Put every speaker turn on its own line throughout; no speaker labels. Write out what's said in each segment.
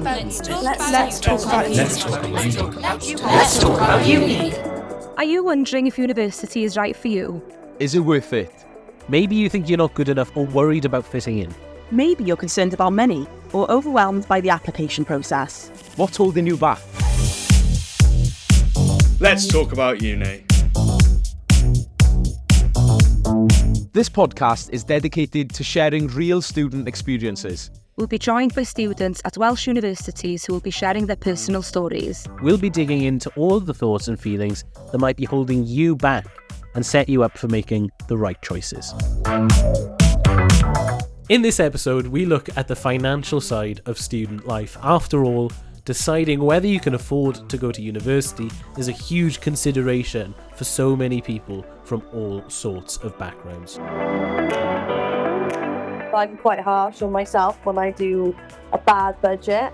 Let's talk about uni.
Are you wondering if university is right for you?
Is it worth it? Maybe you think you're not good enough or worried about fitting in.
Maybe you're concerned about money or overwhelmed by the application process.
What's holding you back?
Let's talk about uni.
This podcast is dedicated to sharing real student experiences.
We'll be joined by students at Welsh universities who will be sharing their personal stories.
We'll be digging into all the thoughts and feelings that might be holding you back and set you up for making the right choices. In this episode, we look at the financial side of student life. After all, deciding whether you can afford to go to university is a huge consideration for so many people from all sorts of backgrounds.
I'm quite harsh on myself when I do a bad budget,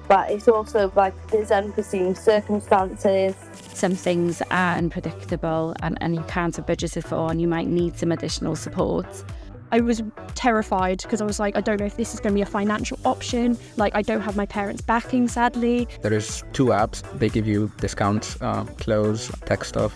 but it's also like there's unforeseen circumstances.
Some things are unpredictable and you can't have budgeted for, and you might need some additional support.
I was terrified because I was like, I don't know if this is going to be a financial option. Like, I don't have my parents' backing, sadly.
There is 2 apps. They give you discounts, clothes, tech stuff.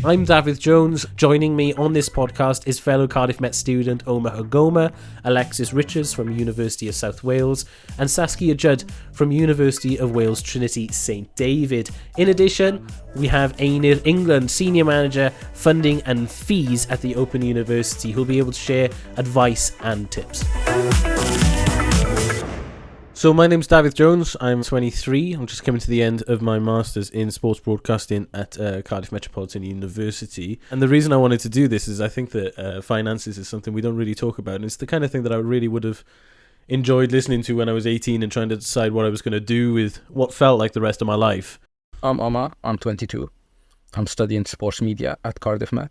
I'm David Jones. Joining me on this podcast is fellow Cardiff Met student Omar Hagoma, Alexis Richards from University of South Wales, and Saskia Judd from University of Wales Trinity St David. In addition, we have Einir England, Senior Manager, Funding and Fees at the Open University, who'll be able to share advice and tips. So my name's David Jones, I'm 23, I'm just coming to the end of my Masters in Sports Broadcasting at Cardiff Metropolitan University. And the reason I wanted to do this is I think that finances is something we don't really talk about, and it's the kind of thing that I really would have enjoyed listening to when I was 18 and trying to decide what I was going to do with what felt like the rest of my life.
I'm Omar, I'm 22. I'm studying sports media at Cardiff Met.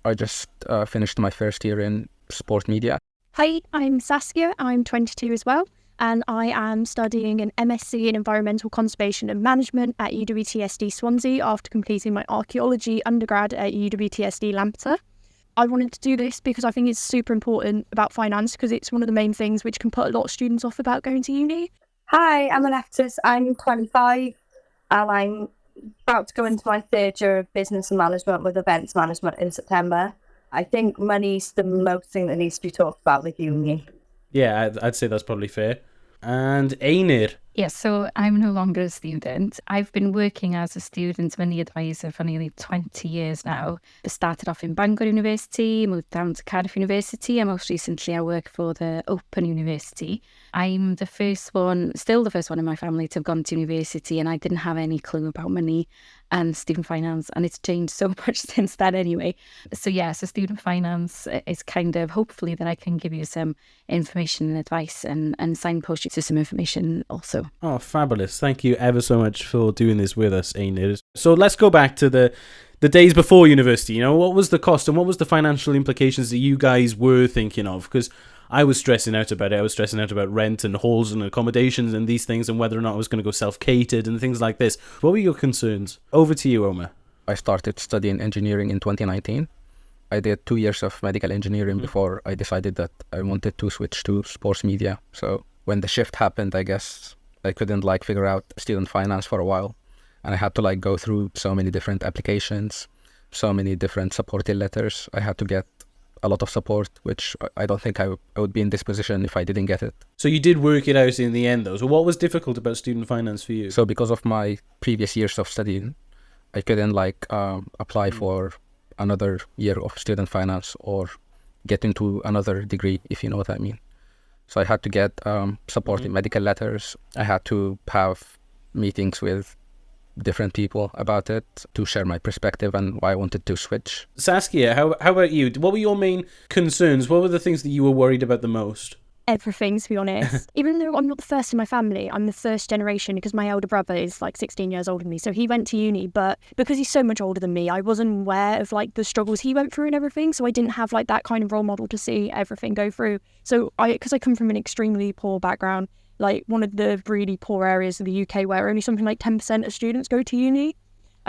I just finished my first year in sport media.
Hi, I'm Saskia. I'm 22 as well. And I am studying an MSc in Environmental Conservation and Management at UWTSD Swansea after completing my archaeology undergrad at UWTSD Lampeter. I wanted to do this because I think it's super important about finance, because it's one of the main things which can put a lot of students off about going to uni.
Hi, I'm Alexis. I'm 25 and I'm about to go into my 3rd year of business and management with events management in September. I think money's the most thing that needs to be talked about with uni.
Yeah, I'd say that's probably fair. And Einir.
Yes, so I'm no longer a student. I've been working as a student money advisor for nearly 20 years now. I started off in Bangor University, moved down to Cardiff University, and most recently I work for the Open University. I'm still the first one in my family to have gone to university, and I didn't have any clue about money and student finance, and it's changed so much since then anyway. So student finance is kind of hopefully that I can give you some information and advice and signpost you to some information also.
Oh, fabulous. Thank you ever so much for doing this with us, Einir. So let's go back to the days before university. You know, what was the cost and what was the financial implications that you guys were thinking of? Because I was stressing out about it. I was stressing out about rent and halls and accommodations and these things, and whether or not I was going to go self-catered and things like this. What were your concerns? Over to you, Omar.
I started studying engineering in 2019. I did 2 years of medical engineering before I decided that I wanted to switch to sports media. So when the shift happened, I guess I couldn't figure out student finance for a while. And I had to go through so many different applications, so many different supporting letters. I had to get a lot of support, which I don't think I would be in this position if I didn't get it.
So you did work it out in the end though. So what was difficult about student finance for you?
So because of my previous years of studying, I couldn't apply for another year of student finance or get into another degree, if you know what I mean. So I had to get supporting medical letters. I had to have meetings with different people about it to share my perspective and why I wanted to switch.
Saskia, how about you? What were your main concerns? What were the things that you were worried about the most?
Everything, to be honest. Even though I'm not the first in my family, I'm the first generation because my elder brother is 16 years older than me. So he went to uni, but because he's so much older than me, I wasn't aware of the struggles he went through and everything. So I didn't have that kind of role model to see everything go through. So because I come from an extremely poor background, one of the really poor areas of the UK where only something like 10% of students go to uni.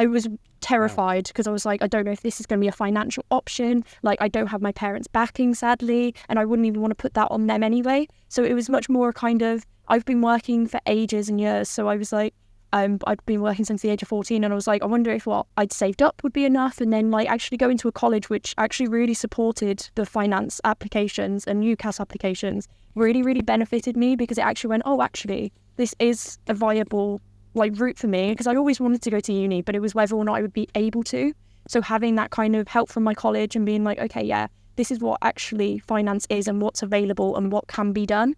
I was terrified because I was like, I don't know if this is going to be a financial option. Like, I don't have my parents' backing, sadly, and I wouldn't even want to put that on them anyway. So it was much more kind of, I've been working for ages and years. So I was like, I'd been working since the age of 14, and I was like, I wonder if what I'd saved up would be enough. And then like actually go into a college which actually really supported the finance applications and UCAS applications really, really benefited me, because it actually went, oh, actually, this is a viable like route for me, because I always wanted to go to uni, but it was whether or not I would be able to. So having that kind of help from my college and being like, okay, yeah, this is what actually finance is and what's available and what can be done.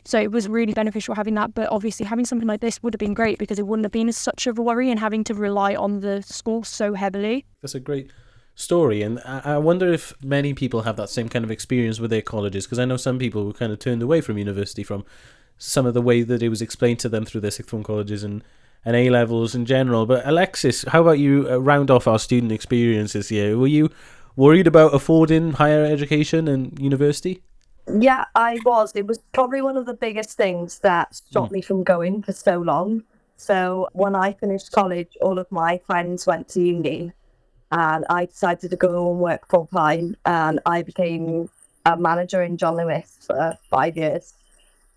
So it was really beneficial having that. But obviously having something like this would have been great, because it wouldn't have been such of a worry and having to rely on the school so heavily.
That's a great story, and I wonder if many people have that same kind of experience with their colleges, because I know some people were kind of turned away from university from some of the way that it was explained to them through their sixth form colleges and A-levels in general. But Alexis, how about you round off our student experiences here? Were you worried about affording higher education and university?
Yeah, I was. It was probably one of the biggest things that stopped me from going for so long. So when I finished college, all of my friends went to uni, and I decided to go and work full time, and I became a manager in John Lewis for 5 years.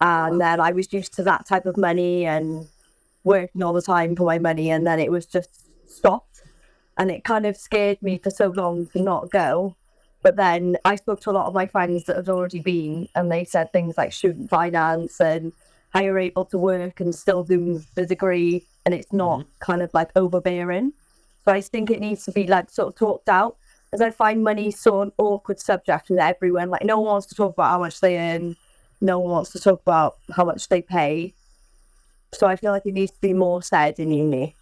And then I was used to that type of money and working all the time for my money, and then it was just stopped. And it kind of scared me for so long to not go. But then I spoke to a lot of my friends that had already been, and they said things like student finance and how you're able to work and still do the degree, and it's not kind of like overbearing. So I think it needs to be like sort of talked out, as I find money so an awkward subject with everyone. Like, no one wants to talk about how much they earn, no one wants to talk about how much they pay. So I feel like it needs to be more said in uni.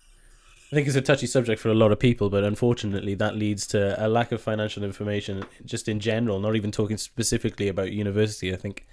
I think it's a touchy subject for a lot of people, but unfortunately that leads to a lack of financial information just in general, not even talking specifically about university. I think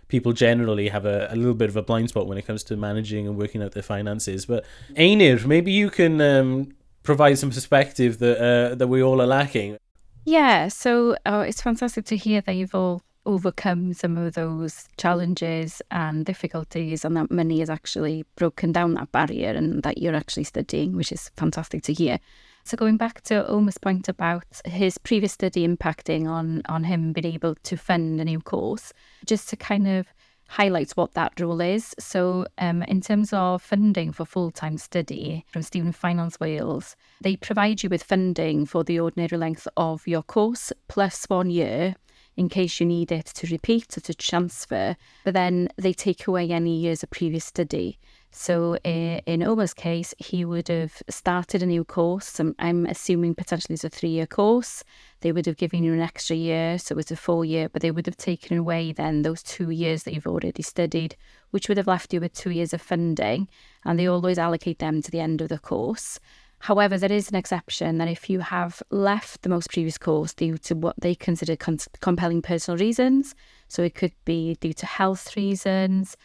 people generally have a little bit of a blind spot when it comes to managing and working out their finances. But Einir, maybe you can provide some perspective that we all are lacking.
Yeah, so it's fantastic to hear that you've all overcome some of those challenges and difficulties, and that money has actually broken down that barrier and that you're actually studying, which is fantastic to hear. So going back to Omar's point about his previous study impacting on him being able to fund a new course, just to kind of highlight what that role is. So in terms of funding for full-time study from Student Finance Wales, they provide you with funding for the ordinary length of your course plus 1 year in case you need it to repeat or to transfer, but then they take away any years of previous study. So in Omar's case, he would have started a new course. I'm assuming potentially it's a 3-year course. They would have given you an extra year, so it's a 4-year, but they would have taken away then those 2 years that you've already studied, which would have left you with 2 years of funding, and they always allocate them to the end of the course. However, there is an exception that if you have left the most previous course due to what they consider compelling personal reasons, so it could be due to health reasons,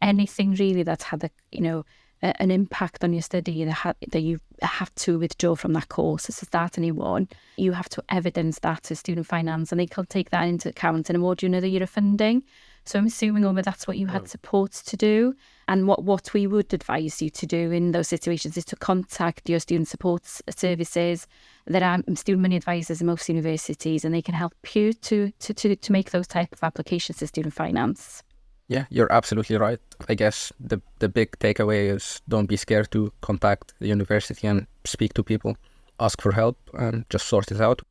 anything really that's had an impact on your study that you have to withdraw from that course to start a new one, you have to evidence that to Student Finance, and they can take that into account and award you another year of funding. So I'm assuming, Omar, that's what you had support to do. And what we would advise you to do in those situations is to contact your student support services. There are student money advisors in most universities, and they can help you to make those type of applications to Student Finance.
Yeah, you're absolutely right. I guess the big takeaway is don't be scared to contact the university and speak to people, ask for help, and just sort it out.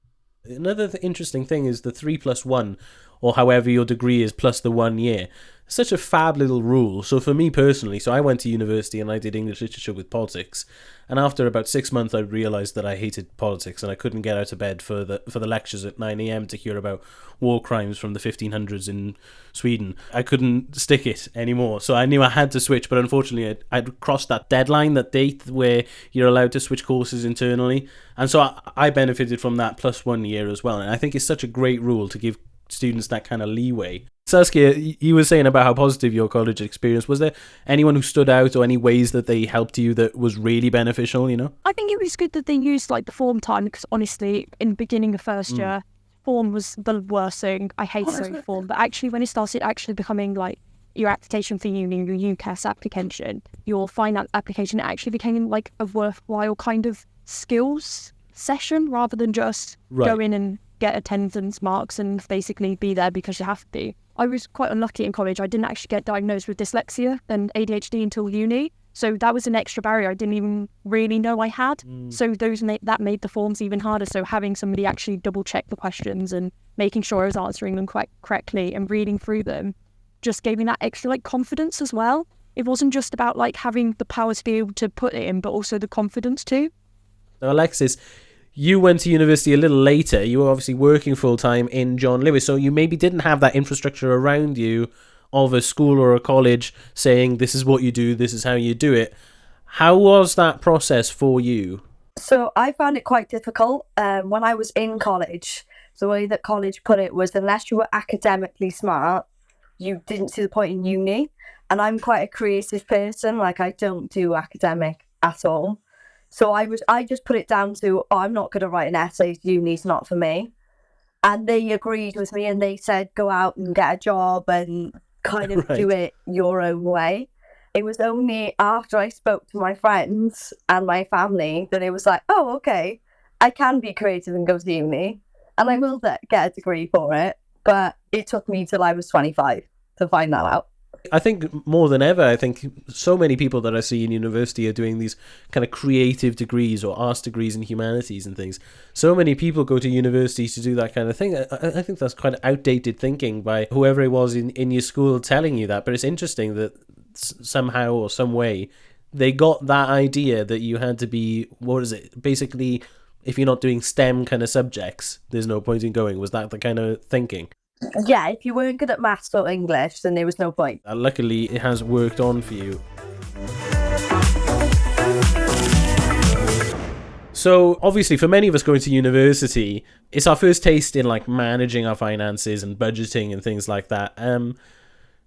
Another interesting thing is the 3+1, or however your degree is, plus the 1 year. Such a fab little rule. So for me personally, so I went to university and I did English literature with politics, and after about 6 months I realised that I hated politics and I couldn't get out of bed for the lectures at 9 a.m. to hear about war crimes from the 1500s in Sweden. I couldn't stick it anymore, so I knew I had to switch, but unfortunately I'd crossed that deadline, that date where you're allowed to switch courses internally, and so I benefited from that plus 1 year as well. And I think it's such a great rule to give students that kind of leeway. Saskia, you were saying about how positive your college experience was. There anyone who stood out, or any ways that they helped you that was really beneficial,
I think it was good that they used like the form time, because honestly in the beginning of first year, form was the worst thing. I hated form, but actually when it started actually becoming like your application for uni, your UCAS application, your finance application, it actually became like a worthwhile kind of skills session rather than just go in and get attendance marks and basically be there because you have to be. I was quite unlucky in college. I didn't actually get diagnosed with dyslexia and ADHD until uni. So that was an extra barrier I didn't even really know I had. So that made the forms even harder. So having somebody actually double check the questions and making sure I was answering them quite correctly and reading through them just gave me that extra like confidence as well. It wasn't just about like having the power to be able to put it in, but also the confidence too.
So Alexis, you went to university a little later. You were obviously working full-time in John Lewis, so you maybe didn't have that infrastructure around you of a school or a college saying this is what you do, this is how you do it. How was that process for you?
So I found it quite difficult when I was in college. The way that college put it was unless you were academically smart, you didn't see the point in uni. And I'm quite a creative person, like I don't do academic at all. So I just put it down to, I'm not going to write an essay, uni's not for me. And they agreed with me and they said, go out and get a job and kind of do it your own way. It was only after I spoke to my friends and my family that it was like, oh, okay, I can be creative and go to uni and I will get a degree for it. But it took me till I was 25 to find that out.
I think more than ever, I think so many people that I see in university are doing these kind of creative degrees or arts degrees in humanities and things. So many people go to university to do that kind of thing. I think that's quite outdated thinking by whoever it was in your school telling you that. But it's interesting that somehow or some way they got that idea that you had to be, what is it, basically, if you're not doing STEM kind of subjects, there's no point in going. Was that the kind of thinking?
Yeah, if you weren't good at maths or English, then there was no point.
Luckily, it has worked on for you. So, obviously, for many of us going to university, it's our first taste in like managing our finances and budgeting and things like that.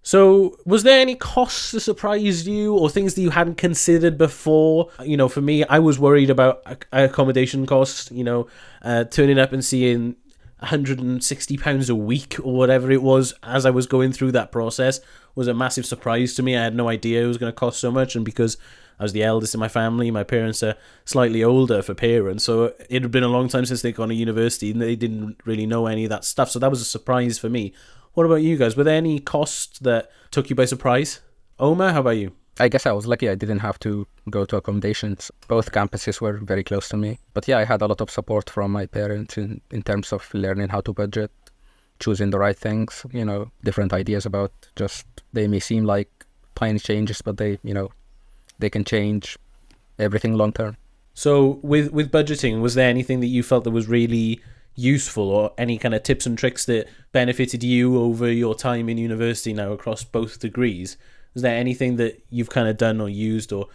So, was there any costs that surprised you or things that you hadn't considered before? You know, for me, I was worried about accommodation costs, turning up and seeing £160 a week or whatever it was as I was going through that process was a massive surprise to me. I had no idea it was going to cost so much, and because I was the eldest in my family, my parents are slightly older for parents, so it had been a long time since they'd gone to university and they didn't really know any of that stuff, so that was a surprise for me. What about you guys? Were there any costs that took you by surprise? Omar, how about you?
I guess I was lucky I didn't have to go to accommodations. Both campuses were very close to me. But yeah, I had a lot of support from my parents in terms of learning how to budget, choosing the right things, different ideas about just, they may seem like tiny changes, but they can change everything long term.
So with budgeting, was there anything that you felt that was really useful or any kind of tips and tricks that benefited you over your time in university now across both degrees? Is there anything that you've kind of done or used or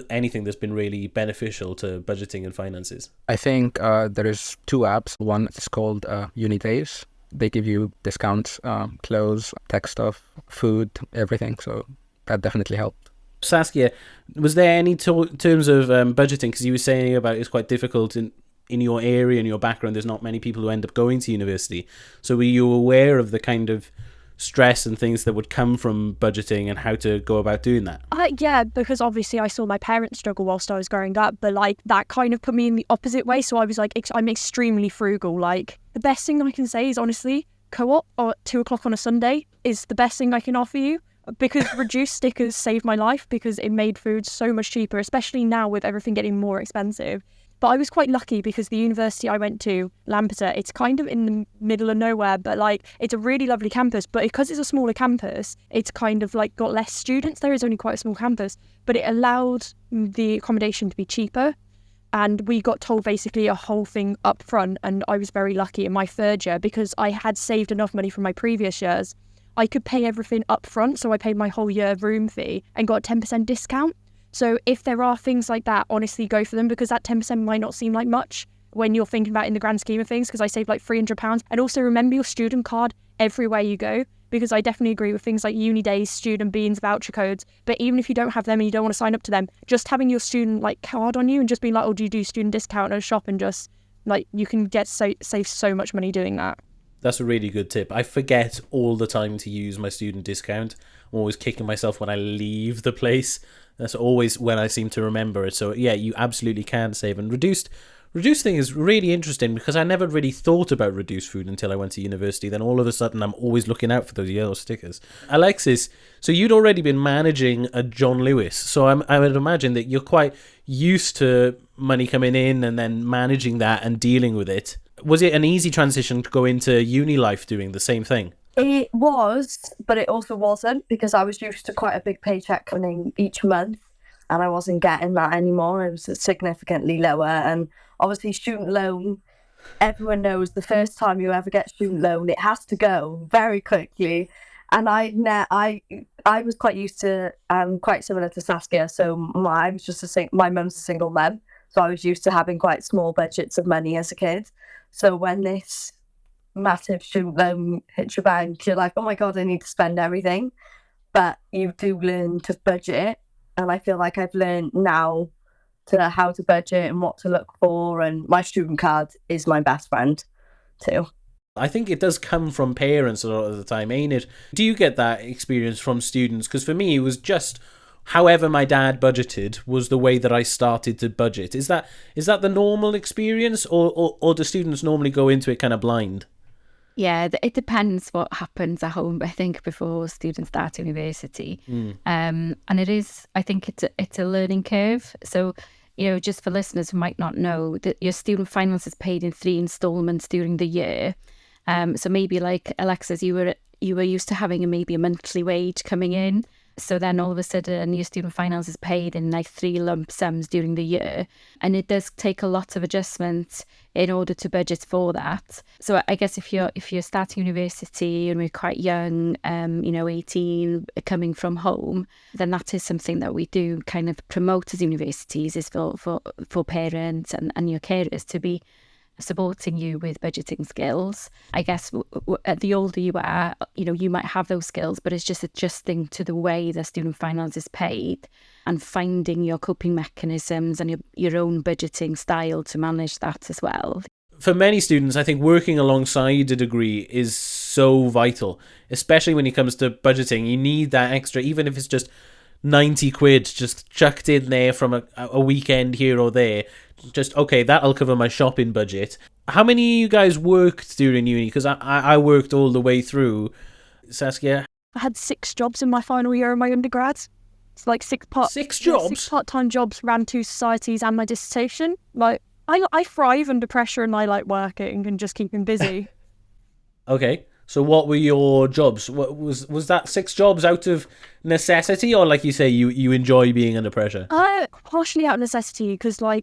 anything that's been really beneficial to budgeting and finances?
I think there is 2 apps. One is called Uni Days. They give you discounts, clothes, tech stuff, food, everything. So that definitely helped.
Saskia, was there any terms of budgeting? Because you were saying about it's quite difficult in your area and your background. There's not many people who end up going to university. So were you aware of the kind of stress and things that would come from budgeting and how to go about doing that?
Yeah, because obviously I saw my parents struggle whilst I was growing up, but like that kind of put me in the opposite way. So I was like, I'm extremely frugal. Like the best thing I can say is honestly, co-op or 2:00 on a Sunday is the best thing I can offer you, because reduced stickers saved my life because it made food so much cheaper, especially now with everything getting more expensive. But I was quite lucky because the university I went to, Lampeter, it's kind of in the middle of nowhere, but like it's a really lovely campus. But because it's a smaller campus, it's kind of like got less students. There is only quite a small campus, but it allowed the accommodation to be cheaper. And we got told basically a whole thing up front. And I was very lucky in my 3rd year because I had saved enough money from my previous years. I could pay everything up front. So I paid my whole year room fee and got a 10% discount. So if there are things like that, honestly, go for them, because that 10% might not seem like much when you're thinking about it in the grand scheme of things, because I saved like £300. And also remember your student card everywhere you go, because I definitely agree with things like Uni Days, student beans, voucher codes. But even if you don't have them and you don't want to sign up to them, just having your student like card on you and just being like, oh, do you do student discount at a shop, and just like you can save so much money doing that.
That's a really good tip. I forget all the time to use my student discount. I'm always kicking myself when I leave the place. That's always when I seem to remember it. So yeah, you absolutely can save. And reduced thing is really interesting because I never really thought about reduced food until I went to university. Then all of a sudden I'm always looking out for those yellow stickers. Alexis, so you'd already been managing a John Lewis. So I would imagine that you're quite used to money coming in and then managing that and dealing with it. Was it an easy transition to go into uni life doing the same thing?
It was, but it also wasn't, because I was used to quite a big paycheck coming each month, and I wasn't getting that anymore. It was significantly lower. And obviously student loan, everyone knows the first time you ever get student loan, it has to go very quickly. And I was quite used to, quite similar to Saskia. So my mum's a single mum, so I was used to having quite small budgets of money as a kid. So when this massive student loan hits your bank, you're like, oh my God, I need to spend everything. But you do learn to budget. And I feel like I've learned now to how to budget and what to look for. And my student card is my best friend too.
I think it does come from parents a lot of the time, ain't it? Do you get that experience from students? Because for me, it was just however my dad budgeted was the way that I started to budget. Is that the normal experience, or do students normally go into it kind of blind?
Yeah, it depends what happens at home, I think, before students start university. And it is, I think it's a learning curve. So, just for listeners who might not know, that your student finance is paid in 3 installments during the year. So maybe like Alexis, you were used to having maybe a monthly wage coming in. So then all of a sudden your student finance is paid in like 3 lump sums during the year. And it does take a lot of adjustments in order to budget for that. So I guess if you're starting university and we're quite young, 18, coming from home, then that is something that we do kind of promote as universities, is for parents and your carers to be supporting you with budgeting skills. I guess the older you are, you might have those skills, but it's just adjusting to the way the student finance is paid and finding your coping mechanisms and your own budgeting style to manage that as well.
For many students, I think working alongside a degree is so vital, especially when it comes to budgeting. You need that extra, even if it's just 90 quid just chucked in there from a weekend here or there. Just, okay, that'll cover my shopping budget. How many of you guys worked during uni? Because I worked all the way through. Saskia?
I had 6 jobs in my final year of my undergrad. It's like 6
Six jobs?
6 part-time jobs, ran 2 societies and my dissertation. Like, I thrive under pressure and I like working and just keeping busy.
Okay. So what were your jobs? What was that 6 jobs out of necessity, or like you say, you enjoy being under pressure?
Partially out of necessity, because the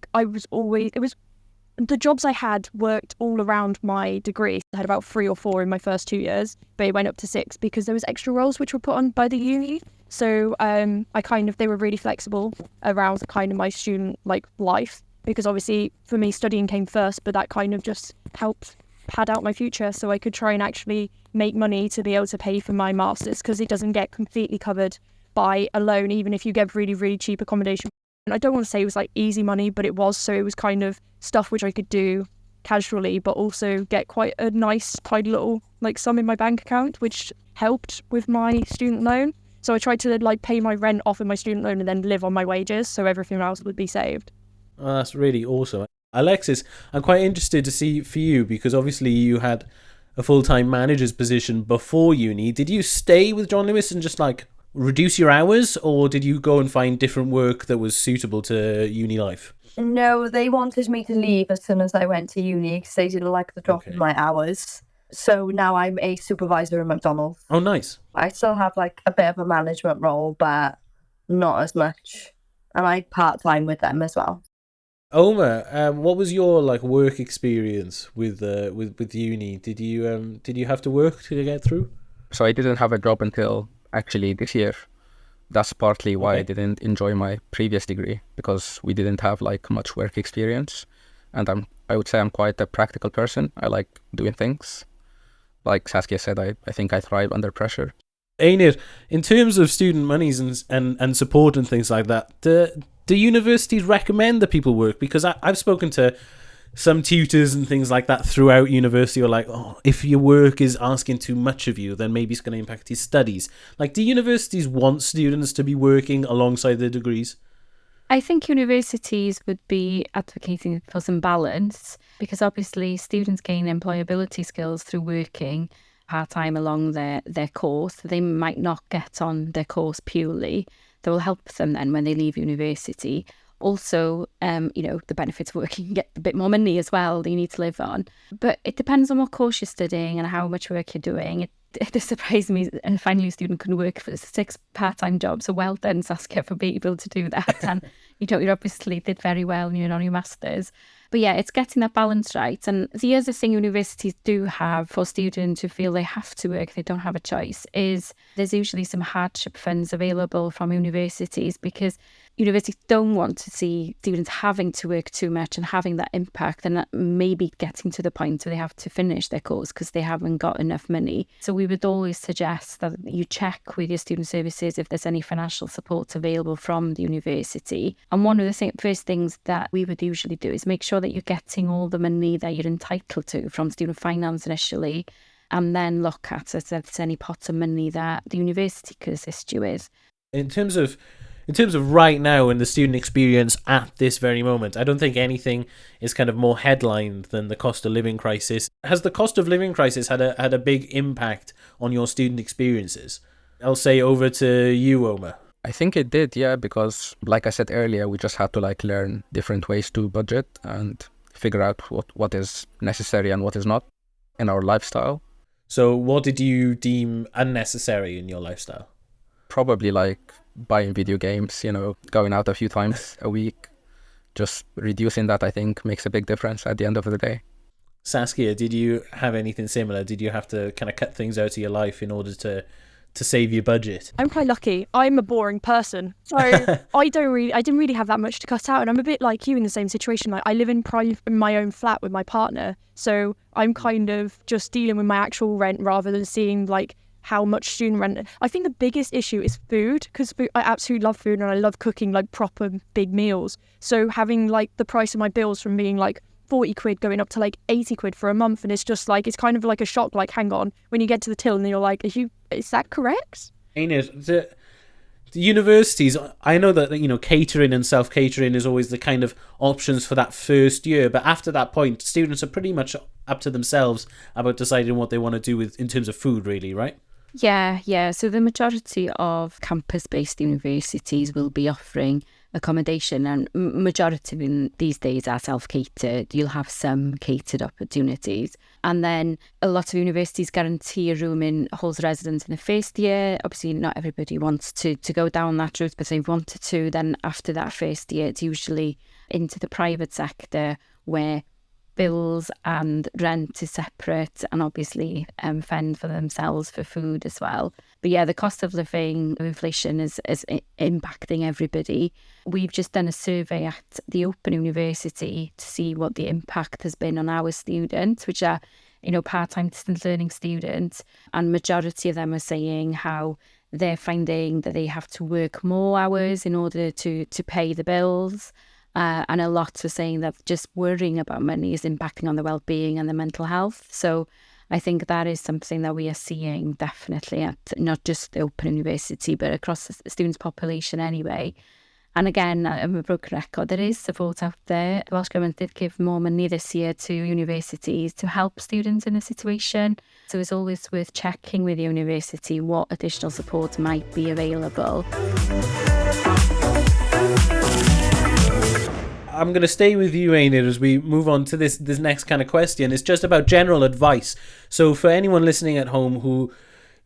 jobs I had worked all around my degree. I had about 3 or 4 in my first 2 years, but it went up to 6 because there was extra roles which were put on by the uni. So they were really flexible around kind of my student life, because obviously for me studying came first, but that kind of just helped pad out my future so I could try and actually make money to be able to pay for my masters, because it doesn't get completely covered by a loan, even if you get really, really cheap accommodation. And I don't want to say it was like easy money, but it was. So it was kind of stuff which I could do casually, but also get quite a nice, tidy little sum in my bank account, which helped with my student loan. So I tried to pay my rent off of my student loan and then live on my wages, so everything else would be saved.
Oh, that's really awesome. Alexis, I'm quite interested to see for you, because obviously you had a full-time manager's position before uni. Did you stay with John Lewis and just reduce your hours, or did you go and find different work that was suitable to uni life?
No, they wanted me to leave as soon as I went to uni because they didn't like the drop in my hours. So now I'm a supervisor at McDonald's.
Oh, nice.
I still have a bit of a management role, but not as much. And I part-time with them as well.
Omar, what was your work experience with uni? Did you have to work to get through?
So I didn't have a job until actually this year. That's partly why I didn't enjoy my previous degree, because we didn't have much work experience. And I would say I'm quite a practical person. I like doing things. Like Saskia said, I think I thrive under pressure.
Ain't it? In terms of student monies and support and things like that, do universities recommend that people work? Because I've spoken to some tutors and things like that throughout university are like, oh, if your work is asking too much of you, then maybe it's going to impact your studies. Like, do universities want students to be working alongside their degrees?
I think universities would be advocating for some balance, because obviously students gain employability skills through working part-time along their course. They might not get on their course purely. That will help them then when they leave university. Also, the benefits of working, you get a bit more money as well that you need to live on. But it depends on what course you're studying and how much work you're doing. It just surprised me a final year student can work for 6 part-time jobs. So well done, Saskia, for being able to do that. And, you obviously did very well on your master's. But yeah, it's getting that balance right. And the other thing universities do have for students who feel they have to work, they don't have a choice, is there's usually some hardship funds available from universities, because universities don't want to see students having to work too much and having that impact, and that maybe getting to the point where they have to finish their course because they haven't got enough money. So we would always suggest that you check with your student services if there's any financial support available from the university. And one of the first things that we would usually do is make sure that you're getting all the money that you're entitled to from student finance initially, and then look at if there's any pots of money that the university could assist you with.
In terms of right now and the student experience at this very moment, I don't think anything is kind of more headlined than the cost of living crisis. Has the cost of living crisis had a big impact on your student experiences? I'll say over to you, Omar.
I think it did, yeah, because like I said earlier, we just had to learn different ways to budget and figure out what is necessary and what is not in our lifestyle.
So what did you deem unnecessary in your lifestyle?
Probably buying video games, going out a few times a week. Just reducing that, I think, makes a big difference at the end of the day.
Saskia, did you have anything similar? Did you have to kind of cut things out of your life in order to save your budget?
I'm quite lucky. I'm a boring person, so I didn't really have that much to cut out, and I'm a bit like you in the same situation. I live in my own flat with my partner, so I'm kind of just dealing with my actual rent rather than seeing how much student rent. I think the biggest issue is food, because I absolutely love food and I love cooking proper big meals. So having the price of my bills from being 40 quid going up to 80 quid for a month, and it's just it's kind of a shock, hang on, when you get to the till and then you're is that correct?
Ain't it? The universities, I know that catering and self-catering is always the kind of options for that first year, but after that point students are pretty much up to themselves about deciding what they want to do in terms of food, really, right?
Yeah. So the majority of campus-based universities will be offering accommodation, and majority of them these days are self-catered. You'll have some catered opportunities, and then a lot of universities guarantee a room in halls of residence in the first year. Obviously not everybody wants to go down that route, but if they wanted to, then after that first year it's usually into the private sector where bills and rent is separate, and obviously fend for themselves for food as well. But yeah, the cost of living, inflation is impacting everybody. We've just done a survey at the Open University to see what the impact has been on our students, which are part-time distance learning students, and majority of them are saying how they're finding that they have to work more hours in order to pay the bills. And a lot are saying that just worrying about money is impacting on their well-being and their mental health. So I think that is something that we are seeing definitely at not just the Open University, but across the students' population anyway. And again, I'm a broken record, there is support out there. The Welsh Government did give more money this year to universities to help students in a situation. So it's always worth checking with the university what additional support might be available.
I'm going to stay with you, Aenid, as we move on to this next kind of question. It's just about general advice. So for anyone listening at home who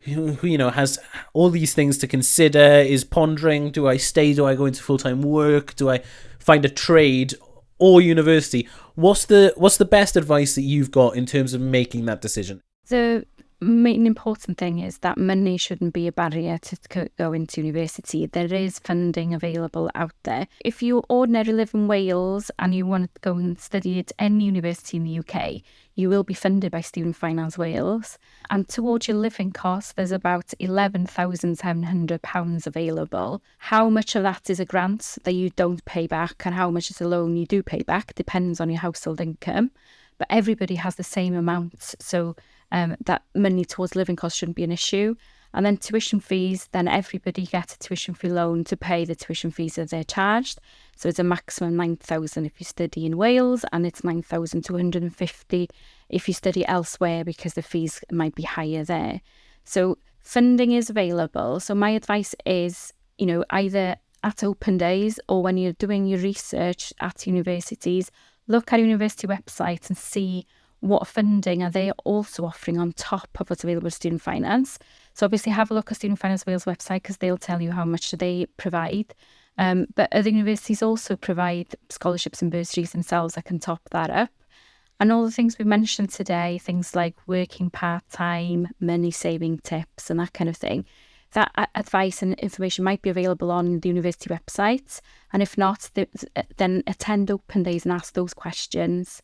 has all these things to consider, is pondering, do I stay, do I go into full-time work, do I find a trade or university, what's the best advice that you've got in terms of making that decision?
The main important thing is that money shouldn't be a barrier to go into university. There is funding available out there. If you ordinarily live in Wales and you want to go and study at any university in the UK, you will be funded by Student Finance Wales. And towards your living costs, there's about £11,700 available. How much of that is a grant that you don't pay back and how much is a loan you do pay back depends on your household income. But everybody has the same amount, so that money towards living costs shouldn't be an issue. And then tuition fees, then everybody gets a tuition fee loan to pay the tuition fees that they're charged. So it's a maximum 9,000 if you study in Wales, and it's 9,250 if you study elsewhere because the fees might be higher there. So funding is available. So my advice is, either at open days or when you're doing your research at universities, look at university websites and see what funding are they also offering on top of what's available to Student Finance. So obviously have a look at Student Finance Wales website because they'll tell you how much they provide. But other universities also provide scholarships and bursaries themselves that can top that up. And all the things we mentioned today, things like working part-time, money saving tips and that kind of thing, that advice and information might be available on the university website. And if not, then attend open days and ask those questions.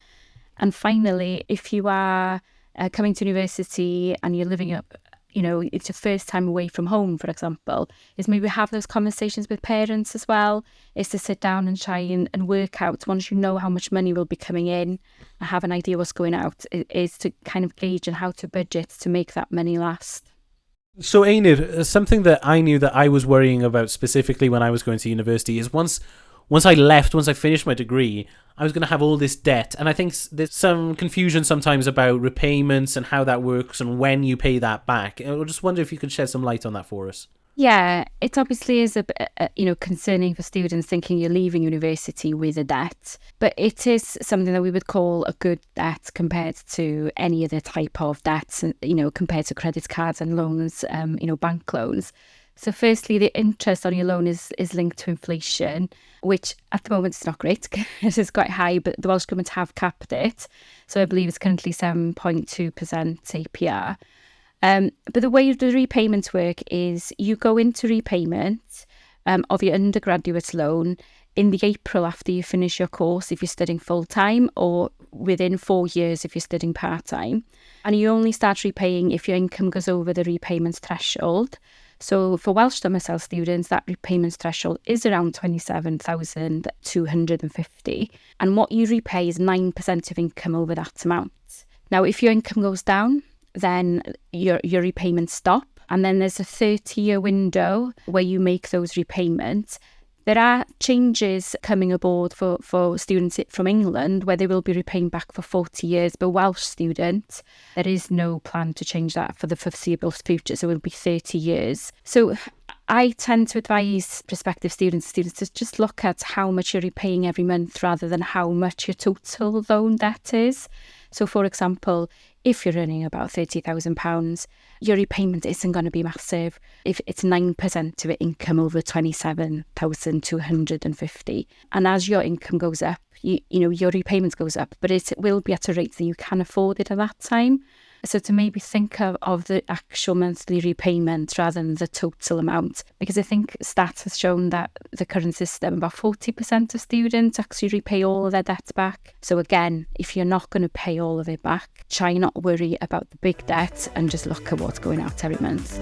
And finally, if you are coming to university and you're living up, it's your first time away from home, for example, is maybe have those conversations with parents as well, is to sit down and try and work out, once you know how much money will be coming in and have an idea what's going out, is to kind of gauge on how to budget to make that money last.
So, Enid, something that I knew that I was worrying about specifically when I was going to university is once I finished my degree, I was going to have all this debt. And I think there's some confusion sometimes about repayments and how that works and when you pay that back. I just wonder if you could shed some light on that for us.
Yeah, it obviously is a concerning for students thinking you're leaving university with a debt, but it is something that we would call a good debt compared to any other type of debts, compared to credit cards and loans, bank loans. So firstly, the interest on your loan is linked to inflation, which at the moment is not great because it's quite high, but the Welsh Government have capped it. So I believe it's currently 7.2% APR. But the way the repayments work is you go into repayment of your undergraduate loan in the April after you finish your course if you're studying full-time, or within 4 years if you're studying part-time. And you only start repaying if your income goes over the repayment threshold. So for Welsh domicile students, that repayment threshold is around 27,250. And what you repay is 9% of income over that amount. Now, if your income goes down, then your repayments stop. And then there's a 30-year window where you make those repayments. There are changes coming aboard for students from England where they will be repaying back for 40 years. But Welsh students, there is no plan to change that for the foreseeable future. So it will be 30 years. So I tend to advise prospective students to just look at how much you're repaying every month rather than how much your total loan debt is. So, for example, if you're earning about £30,000, your repayment isn't going to be massive if it's 9% of your income over 27,250. And as your income goes up, your repayments goes up, but it will be at a rate that you can afford it at that time. So to maybe think of the actual monthly repayment rather than the total amount, because I think stats has shown that the current system, about 40% of students actually repay all of their debt back. So again, if you're not going to pay all of it back, try not worry about the big debt and just look at what's going out every month.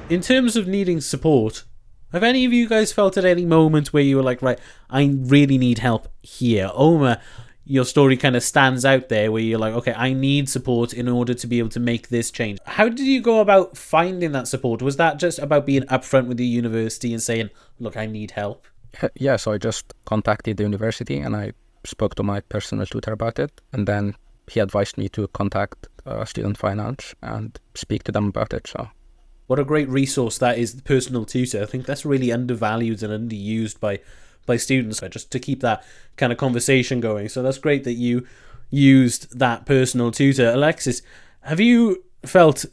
In terms of needing support, have any of you guys felt at any moment where you were like, right, I really need help here? Oma, your story kind of stands out there where you're like, okay, I need support in order to be able to make this change. How did you go about finding that support? Was that just about being upfront with the university and saying, look, I need help?
Yeah, so I just contacted the university and I spoke to my personal tutor about it. And then he advised me to contact Student Finance and speak to them about it. So,
what a great resource that is, the personal tutor. I think that's really undervalued and underused by students, just to keep that kind of conversation going. So that's great that you used that personal tutor. Alexis, have you felt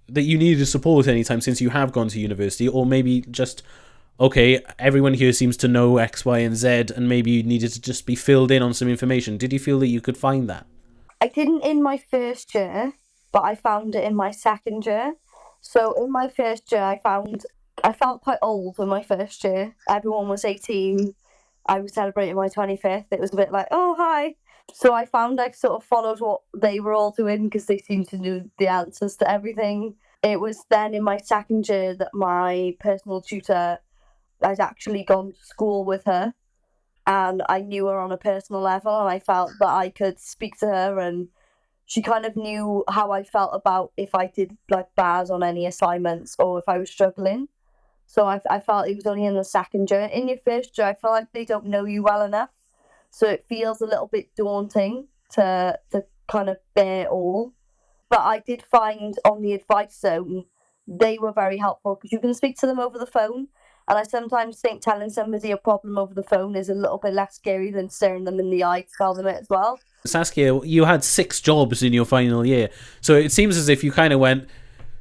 that you needed support anytime since you have gone to university, or maybe just, okay, everyone here seems to know X, Y, and Z, and maybe you needed to just be filled in on some information? Did you feel that you could find that?
I didn't in my first year, but I found it in my second year. So in my first year, I felt quite old in my first year. Everyone was 18. I was celebrating my 25th. It was a bit like, oh, hi. So I found I sort of followed what they were all doing because they seemed to know the answers to everything. It was then in my second year that my personal tutor, I'd actually gone to school with her, and I knew her on a personal level, and I felt that I could speak to her, and she kind of knew how I felt about if I did like bad on any assignments or if I was struggling. So I felt it was only in the second year. In your first year, I feel like they don't know you well enough. So it feels a little bit daunting to kind of bear all. But I did find on the advice zone, they were very helpful because you can speak to them over the phone. And I sometimes think telling somebody a problem over the phone is a little bit less scary than staring them in the eye to tell them it as well.
Saskia, you had 6 jobs in your final year. So it seems as if you kind of went,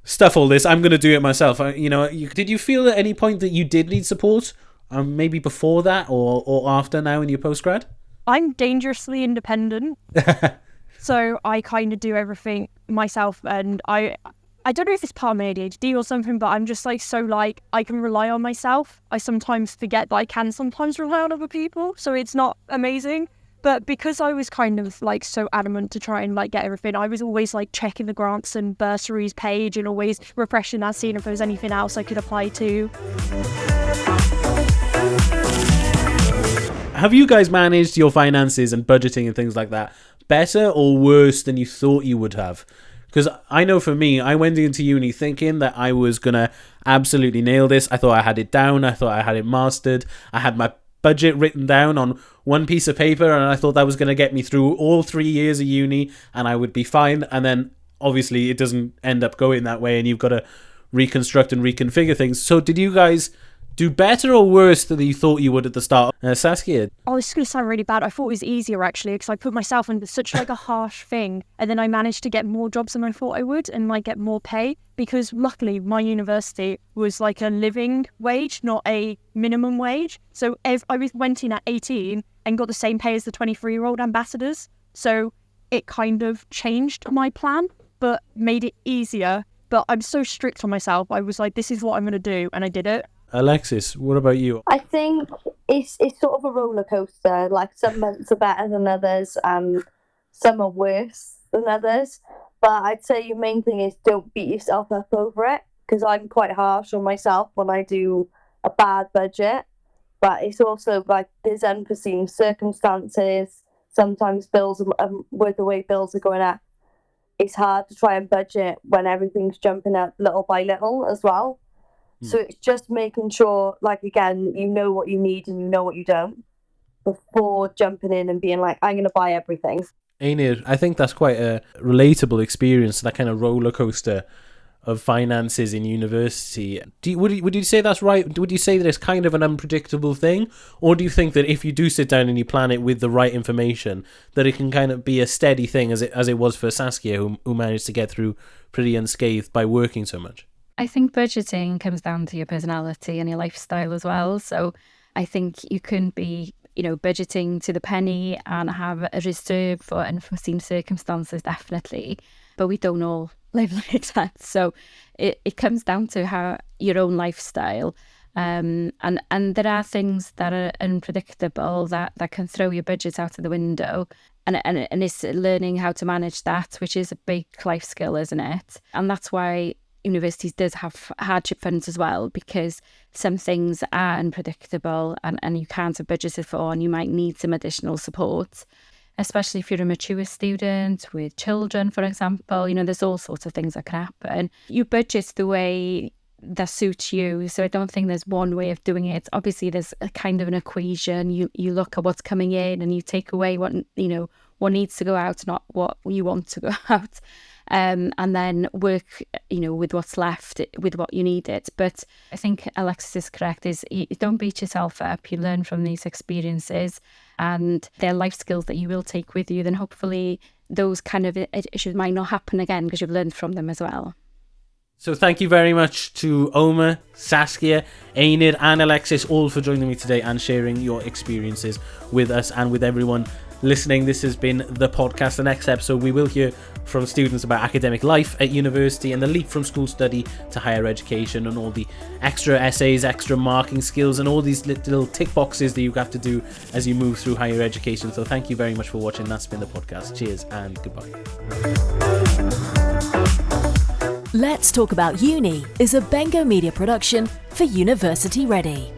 stuff all this, I'm going to do it myself. Did you feel at any point that you did need support? Maybe before that or after now in your postgrad?
I'm dangerously independent. So I kind of do everything myself, and I don't know if it's part of my ADHD or something, but I'm just like I can rely on myself. I sometimes forget that I can sometimes rely on other people, so it's not amazing. But because I was kind of like so adamant to try and like get everything, I was always like checking the grants and bursaries page and always refreshing that, seeing if there was anything else I could apply to.
Have you guys managed your finances and budgeting and things like that better or worse than you thought you would have? Because I know for me, I went into uni thinking that I was going to absolutely nail this. I thought I had it down. I thought I had it mastered. I had my budget written down on one piece of paper, and I thought that was going to get me through all 3 years of uni and I would be fine. And then obviously it doesn't end up going that way, and you've got to reconstruct and reconfigure things. So did you guys do better or worse than you thought you would at the start? Saskia?
Oh, this is going to sound really bad. I thought it was easier actually because I put myself into such like a harsh thing, and then I managed to get more jobs than I thought I would and like get more pay because luckily my university was like a living wage, not a minimum wage. So I went in at 18 and got the same pay as the 23-year-old ambassadors. So it kind of changed my plan, but made it easier. But I'm so strict on myself. I was like, this is what I'm going to do, and I did it.
Alexis, what about you?
I think it's sort of a roller coaster. Like some months are better than others, and some are worse than others. But I'd say your main thing is don't beat yourself up over it, because I'm quite harsh on myself when I do a bad budget. But it's also like there's unforeseen circumstances. Sometimes bills, with the way bills are going up, it's hard to try and budget when everything's jumping up little by little as well. So it's just making sure, like, again, you know what you need and you know what you don't before jumping in and being like, I'm going to buy everything.
Einir, I think that's quite a relatable experience, that kind of roller coaster of finances in university. Would you say that's right? Would you say that it's kind of an unpredictable thing? Or do you think that if you do sit down and you plan it with the right information, that it can kind of be a steady thing as it was for Saskia, who managed to get through pretty unscathed by working so much?
I think budgeting comes down to your personality and your lifestyle as well. So I think you can be, budgeting to the penny and have a reserve for unforeseen circumstances, definitely. But we don't all live like that. So it comes down to how your own lifestyle. And there are things that are unpredictable that can throw your budget out of the window. And it's learning how to manage that, which is a big life skill, isn't it? And that's why universities does have hardship funds as well, because some things are unpredictable and you can't have budgeted for, and you might need some additional support, especially if you're a mature student with children, for example. There's all sorts of things that can happen. You budget the way that suits you, so I don't think there's one way of doing it. Obviously there's a kind of an equation. You look at what's coming in and you take away what needs to go out, not what you want to go out. And then work, with what's left, with what you need it. But I think Alexis is correct, is you don't beat yourself up. You learn from these experiences, and they're life skills that you will take with you. Then hopefully those kind of issues might not happen again because you've learned from them as well.
So thank you very much to Oma, Saskia, Einir and Alexis all for joining me today and sharing your experiences with us and with everyone listening. This has been the podcast. The next episode, we will hear from students about academic life at university and the leap from school study to higher education, and all the extra essays, extra marking skills, and all these little tick boxes that you have to do as you move through higher education. So thank you very much for watching. That's been the podcast. Cheers and goodbye.
Let's Talk About Uni is a Bengo Media production for University Ready.